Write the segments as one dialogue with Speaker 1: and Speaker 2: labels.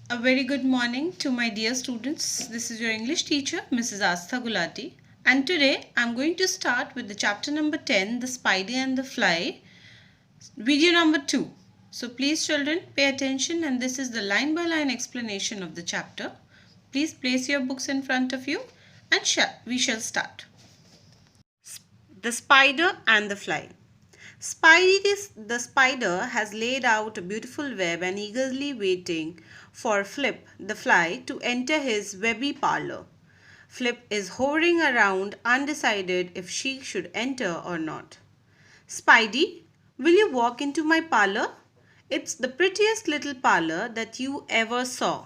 Speaker 1: A very good morning to my dear students. This is your English teacher, Mrs. Astha Gulati. And today I'm going to start with the chapter number 10, The Spider and the Fly, video number 2. So please children, pay attention, and this is the line by line explanation of the chapter. Please place your books in front of you and we shall start. The Spider and the Fly. The spider has laid out a beautiful web and eagerly waiting for Flip the fly to enter his webby parlor. Flip is hovering around, undecided if she should enter or not. Spidey, will you walk into my parlor? It's the prettiest little parlor that you ever saw.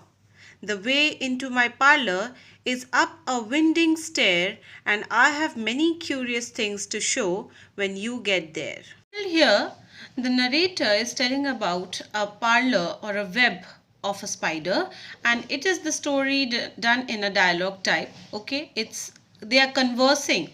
Speaker 1: The way into my parlor is up a winding stair, and I have many curious things to show when you get there. Here, the narrator is telling about a parlor or a web of a spider, and it is the story done in a dialogue type. Okay, they are conversing.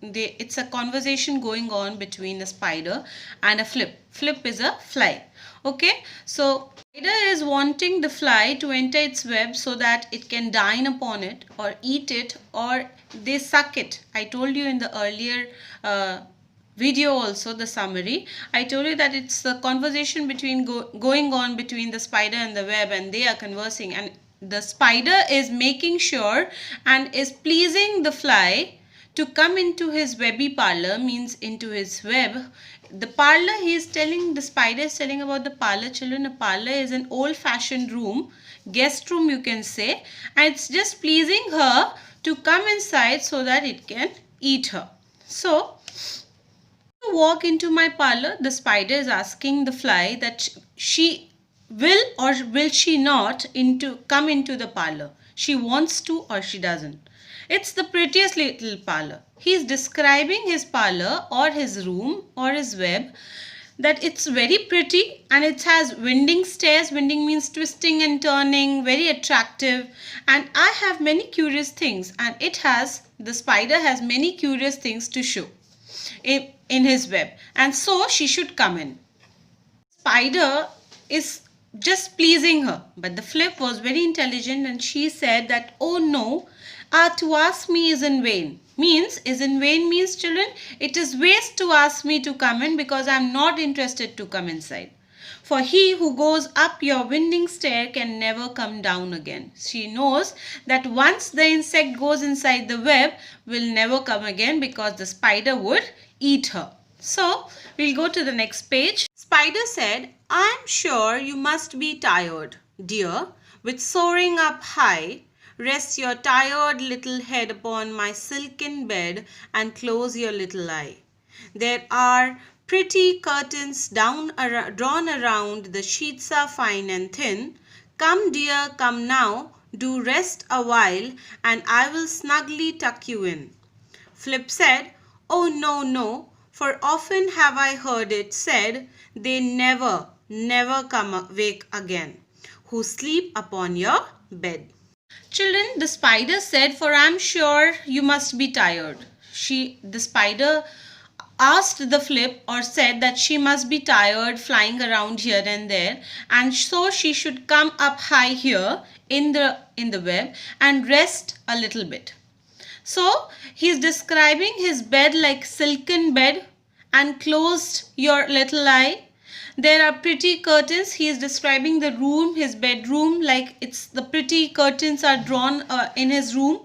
Speaker 1: It's a conversation going on between a spider and a Flip. Flip is a fly. Okay, so spider is wanting the fly to enter its web so that it can dine upon it or eat it, or they suck it. I told you in the earlier video also, the summary, I told you that it's the conversation between going on between the spider and the web, and they are conversing, and the spider is making sure and is pleasing the fly to come into his webby parlor, means into his web. The parlor, the spider is telling about the parlor, children. A parlor is an old fashioned room, guest room you can say, and it's just pleasing her to come inside so that it can eat her. So walk into my parlor, the spider is asking the fly that she will or will she not come into the parlor. She wants to or she doesn't. It's the prettiest little parlor. He is describing his parlor or his room or his web, that it's very pretty and it has winding stairs. Winding means twisting and turning, very attractive, and I have many curious things, and the spider has many curious things to show in his web, and so she should come in. Spider is just pleasing her, but the Flip was very intelligent, and she said that, oh no, to ask me is in vain. Means children, it is waste to ask me to come in, because I am not interested to come inside. For he who goes up your winding stair can never come down again. She knows that once the insect goes inside the web, will never come again, because the spider would eat her. So, we'll go to the next page. Spider said, I'm sure you must be tired, dear, with soaring up high. Rest your tired little head upon my silken bed and close your little eye. There are pretty curtains drawn around, the sheets are fine and thin. Come dear, come now, do rest a while, and I will snugly tuck you in. Flip said, oh no, no, for often have I heard it said, they never come awake again, who sleep upon your bed. Children, the spider said, for I am sure you must be tired. The spider asked the Flip, or said that she must be tired flying around here and there, and so she should come up high here in the web and rest a little bit. So he is describing his bed like silken bed and closed your little eye. There are pretty curtains. He is describing the room, his bedroom, like it's the pretty curtains are drawn in his room,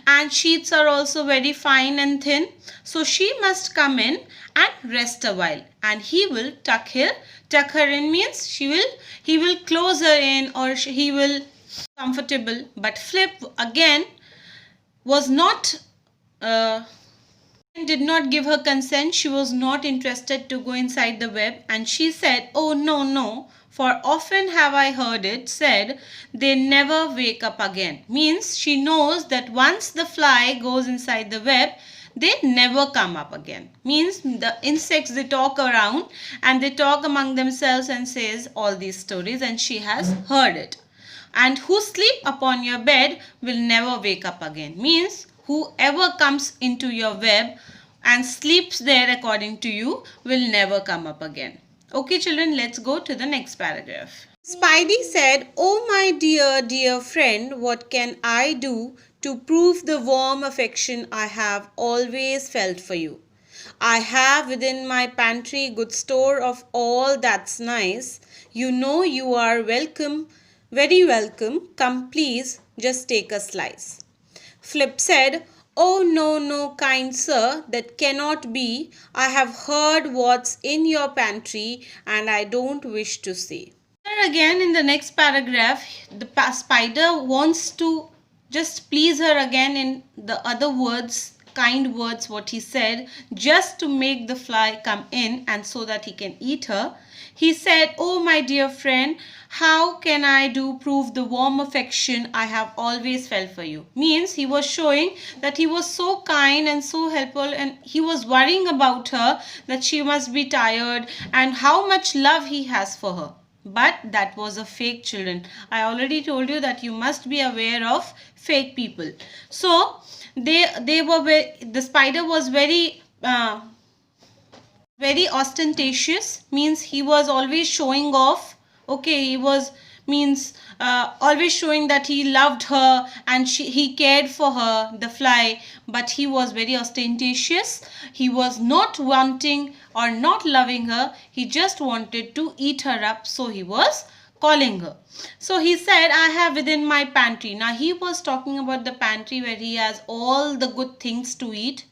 Speaker 1: and sheets are also very fine and thin. So she must come in and rest a while, and he will tuck her in, means he will close her in, or he will comfortable. But Flip again was not did not give her consent. She was not interested to go inside the web, and she said, oh no, no, for often have I heard it said, they never wake up again. Means she knows that once the fly goes inside the web, they never come up again. Means the insects, they talk around and they talk among themselves and says all these stories, and she has heard it. And who sleep upon your bed will never wake up again. Means whoever comes into your web and sleeps there according to you will never come up again. Okay children, let's go to the next paragraph. Spidey said, "Oh my dear, dear friend, what can I do to prove the warm affection I have always felt for you? I have within my pantry good store of all that's nice. You know you are welcome, very welcome. Come please, just take a slice." Flip said, "Oh no, no, kind sir, that cannot be. I have heard what's in your pantry and I don't wish to say." Here again in the next paragraph, the spider wants to just please her again in the other words, kind words what he said, just to make the fly come in and so that he can eat her. He said, "Oh my dear friend, how can I do prove the warm affection I have always felt for you?" Means he was showing that he was so kind and so helpful, and he was worrying about her, that she must be tired and how much love he has for her. But that was a fake, children. I already told you that you must be aware of fake people. So the spider was very ostentatious, means he was always showing off. Okay, he was means always showing that he loved her and he cared for her, the fly, but he was very ostentatious. He was not wanting or not loving her, he just wanted to eat her up, so he was calling her. So he said, "I have within my pantry." Now he was talking about the pantry where he has all the good things to eat.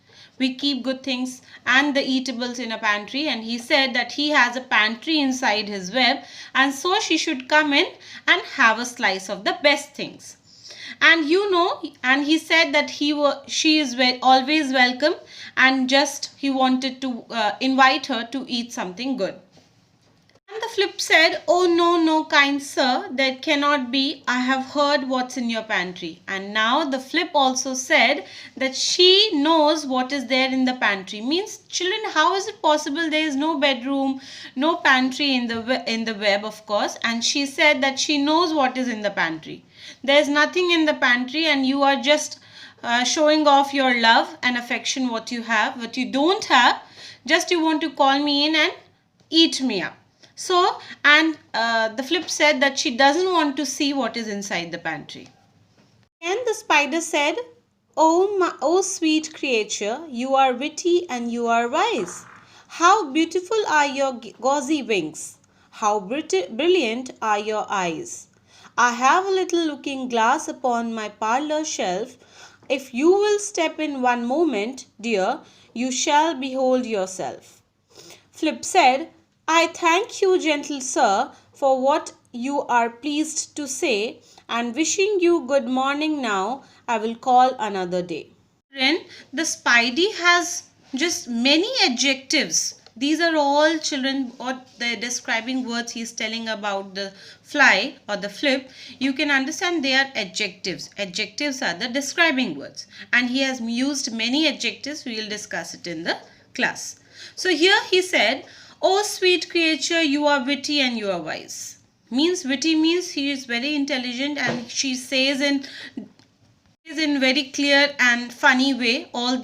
Speaker 1: We keep good things and the eatables in a pantry, and he said that he has a pantry inside his web, and so she should come in and have a slice of the best things. And and he said that she is always welcome, and just he wanted to invite her to eat something good. And the flip said, "Oh no, no, kind sir, that cannot be. I have heard what's in your pantry." And now the flip also said that she knows what is there in the pantry. Means, children, how is it possible? There is no bedroom, no pantry in the web, of course. And she said that she knows what is in the pantry. There is nothing in the pantry, and you are just showing off your love and affection, what you have, what you don't have. Just you want to call me in and eat me up. So, and the flip said that she doesn't want to see what is inside the pantry. And the spider said, "Oh sweet creature, you are witty and you are wise. How beautiful are your gauzy wings. How brilliant are your eyes. I have a little looking glass upon my parlor shelf. If you will step in one moment, dear, you shall behold yourself." Flip said, "I thank you, gentle sir, for what you are pleased to say, and wishing you good morning now, I will call another day." Then the Spidey has just many adjectives. These are all, children, what the describing words he is telling about the fly or the flip. You can understand they are adjectives. Adjectives are the describing words, and he has used many adjectives. We will discuss it in the class. So here he said, "Oh sweet creature, you are witty and you are wise." Means, witty means he is very intelligent, and she says in very clear and funny way all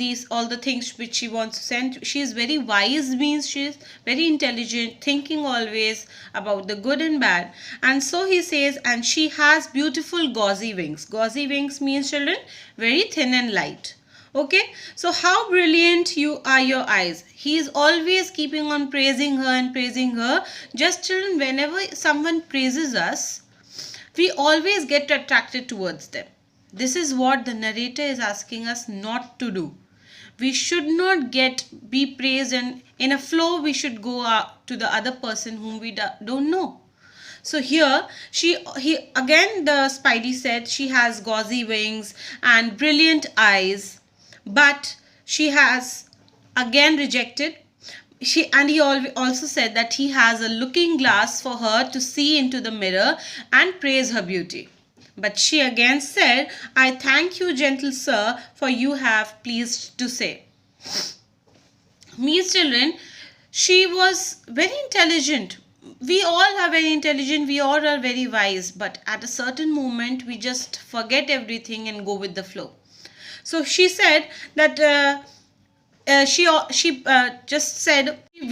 Speaker 1: the things which she wants to send. She is very wise, means she is very intelligent, thinking always about the good and bad. And so he says, and she has beautiful gauzy wings. Gauzy wings means, children, very thin and light. Okay, so how brilliant are your eyes. He is always keeping on praising her and praising her. Just, children, whenever someone praises us, we always get attracted towards them. This is what the narrator is asking us not to do. We should not be praised, and in a flow we should go to the other person whom we don't know. So here the Spidey said she has gauzy wings and brilliant eyes, but she has again rejected. He also said that he has a looking glass for her to see into the mirror and praise her beauty. But she again said, "I thank you, gentle sir, for you have pleased to say." Means, children, she was very intelligent. We all are very intelligent, we all are very wise, but at a certain moment we just forget everything and go with the flow. So she said that she just said, She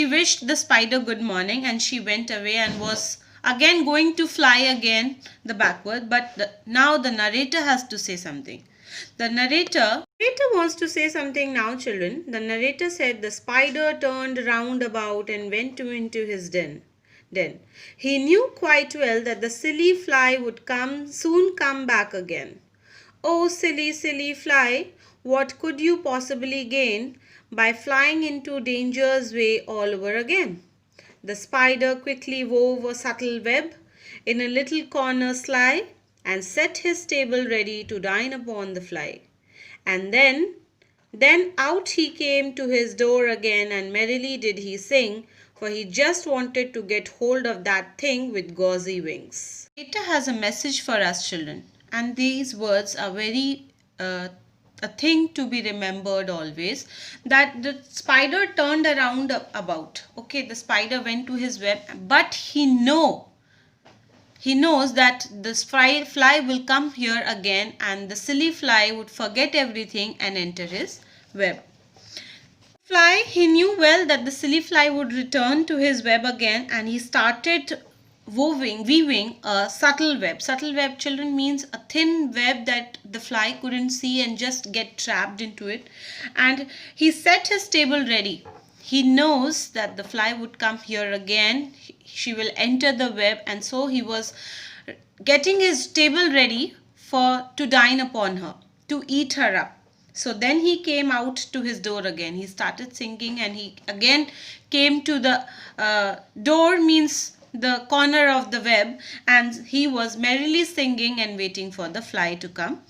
Speaker 1: wished the spider good morning, and she went away and was again going to fly again the backward. But now the narrator has to say something. The narrator wants to say something now, children. The narrator said the spider turned round about and went into his den. He knew quite well that the silly fly would soon come back again. Oh, silly, silly fly, what could you possibly gain by flying into danger's way all over again? The spider quickly wove a subtle web in a little corner sly and set his table ready to dine upon the fly. And then out he came to his door again, and merrily did he sing, for he just wanted to get hold of that thing with gauzy wings. It has a message for us, children, and these words are very a thing to be remembered always, that the spider turned around about. Okay, the spider went to his web, but he knows that this fly will come here again, and the silly fly would forget everything and enter his web. He knew well that the silly fly would return to his web again, and he started weaving a subtle web. Subtle web, children, means a thin web that the fly couldn't see and just get trapped into it. And he set his table ready. He knows that the fly would come here again. She will enter the web, and so he was getting his table ready to dine upon her, to eat her up. So then he came out to his door again. He started singing, and he again came to the door, means the corner of the web, and he was merrily singing and waiting for the fly to come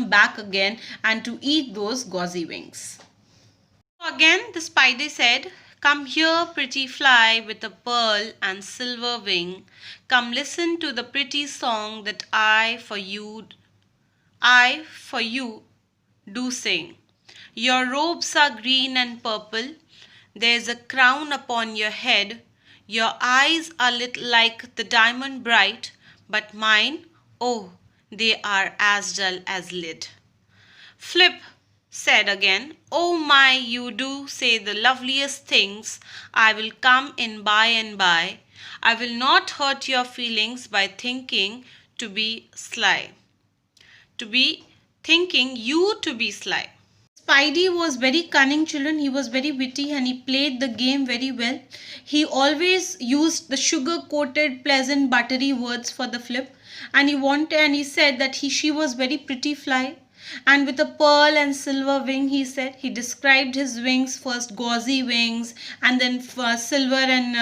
Speaker 1: back again and to eat those gauzy wings. Again the spider said, "Come here, pretty fly with a pearl and silver wing. Come listen to the pretty song that I for you do sing. Your robes are green and purple. There's a crown upon your head. Your eyes are lit like the diamond bright, but mine, oh, they are as dull as lead." Flip said again, "Oh my, you do say the loveliest things. I will come in by and by. I will not hurt your feelings by thinking to be sly. Thinking you to be sly." Spidey was very cunning, children. He was very witty, and he played the game very well. He always used the sugar-coated, pleasant, buttery words for the Flip, and he said that she was very pretty fly, and with a pearl and silver wing. He described his wings, first gauzy wings, and then silver and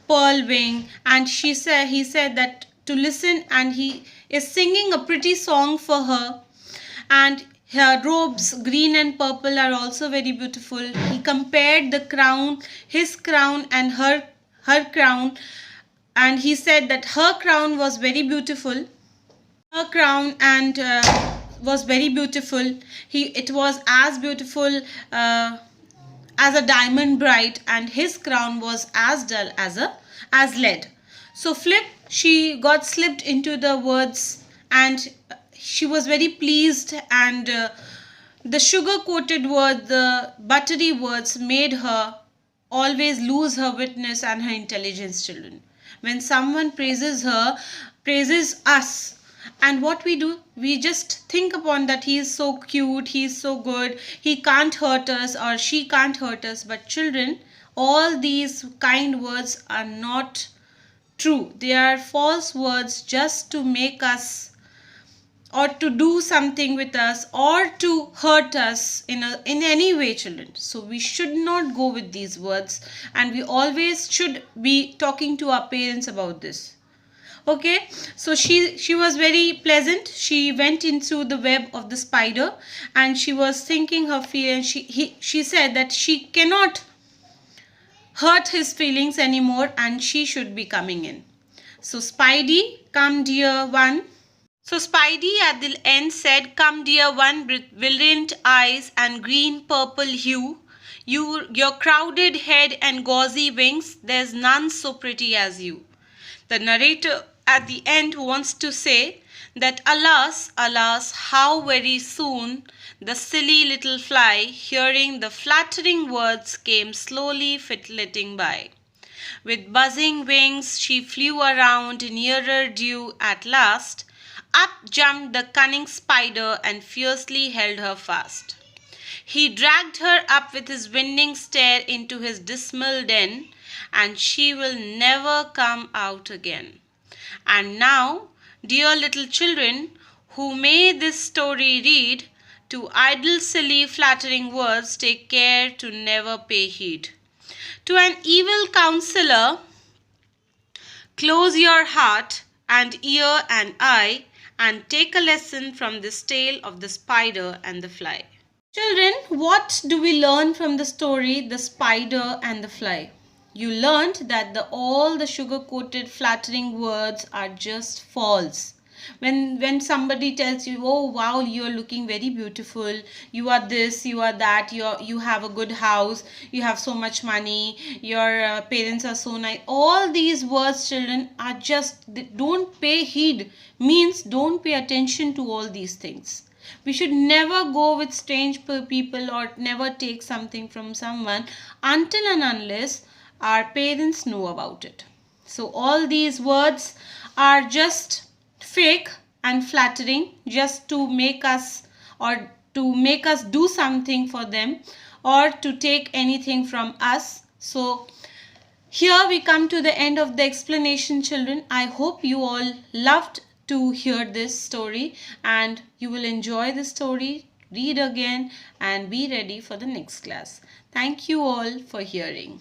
Speaker 1: pearl wing. And he said that to listen, and he is singing a pretty song for her, and her robes, green and purple, are also very beautiful. He compared his crown and her crown, and he said that her crown was very beautiful. Her crown and was very beautiful. It was as beautiful as a diamond bright, and his crown was as dull as lead. So Flip, she got slipped into the words, and she was very pleased, and the sugar-coated words, the buttery words, made her always lose her witness and her intelligence, children. When someone praises us, and what we do, we just think upon that he is so cute, he is so good, he can't hurt us, or she can't hurt us. But children, all these kind words are not true. They are false words just to make us, or to do something with us, or to hurt us in any way, children. So we should not go with these words, and we always should be talking to our parents about this. Okay, so she was very pleasant. She went into the web of the spider, and she was thinking her feelings. She said that she cannot hurt his feelings anymore, and she should be coming in. So Spidey, come dear one. So Spidey at the end said, "Come dear one with brilliant eyes and green purple hue. Your crowded head and gauzy wings, there's none so pretty as you." The narrator at the end wants to say that alas, alas, how very soon the silly little fly, hearing the flattering words, came slowly flitting by. With buzzing wings she flew around, nearer due at last. Up jumped the cunning spider and fiercely held her fast. He dragged her up with his winning stare into his dismal den, and she will never come out again. And now, dear little children, who may this story read, to idle, silly, flattering words take care to never pay heed. To an evil counselor, close your heart and ear and eye, and take a lesson from this tale of the spider and the fly. Children, what do we learn from the story The Spider and the Fly? You learned that all the sugar-coated flattering words are just false. When somebody tells you, oh wow, you're looking very beautiful, you are this, you are that, you have a good house, you have so much money, your parents are so nice, all these words, children, are just, don't pay heed, means don't pay attention to all these things. We should never go with strange people or never take something from someone until and unless our parents know about it. So all these words are just fake and flattering, just to make us do something for them or to take anything from us. So here we come to the end of the explanation, children. I hope you all loved to hear this story and you will enjoy the story, read again and be ready for the next class. Thank you all for hearing.